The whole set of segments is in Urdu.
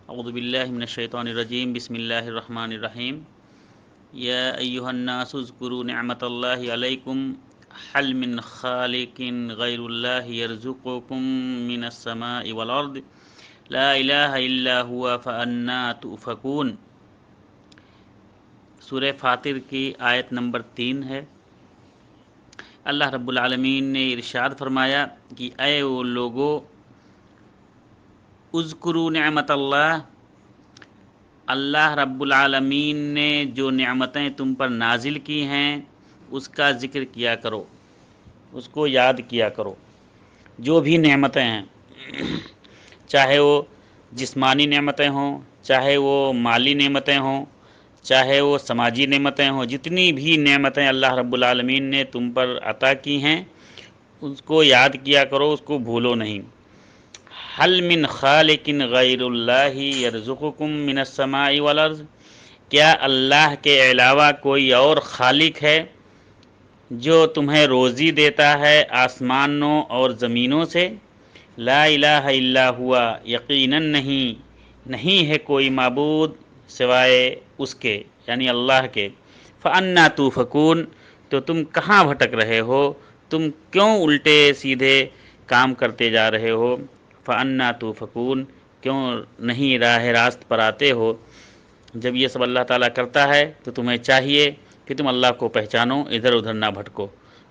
اعوذ باللہ من الشیطان الرجیم بسم اللہ الرحمن الرحیم یا ایہا الناس اذکروا نعمت اللہ علیکم حل من خالق غیر اللہ یرزقکم من السماء والارض لا الہ الا ہوا فانا تؤفکون۔ سورہ فاطر کی آیت نمبر 3 ہے۔ اللہ رب العالمین نے ارشاد فرمایا کہ اے وہ لوگو، اذکروا نعمت اللہ رب العالمین نے جو نعمتیں تم پر نازل کی ہیں اس کا ذکر کیا کرو، اس کو یاد کیا کرو۔ جو بھی نعمتیں ہیں، چاہے وہ جسمانی نعمتیں ہوں، چاہے وہ مالی نعمتیں ہوں، چاہے وہ سماجی نعمتیں ہوں، جتنی بھی نعمتیں اللہ رب العالمین نے تم پر عطا کی ہیں اس کو یاد کیا کرو، اس کو بھولو نہیں۔ حل من خالق غیر اللہ یرزقکم من السماء والارض، کیا اللہ کے علاوہ کوئی اور خالق ہے جو تمہیں روزی دیتا ہے آسمانوں اور زمینوں سے؟ لا الہ الا ہوا، یقیناً نہیں ہے کوئی معبود سوائے اس کے یعنی اللہ کے۔ فانا توفکون، تو تم کہاں بھٹک رہے ہو، تم کیوں الٹے سیدھے کام کرتے جا رہے ہو؟ فانا توفکون، کیوں نہیں راہ راست پر آتے ہو؟ جب یہ سب اللہ تعالیٰ کرتا ہے تو تمہیں چاہیے کہ تم اللہ کو پہچانو، ادھر ادھر نہ بھٹکو۔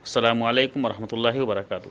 السلام علیکم ورحمۃ اللہ وبرکاتہ۔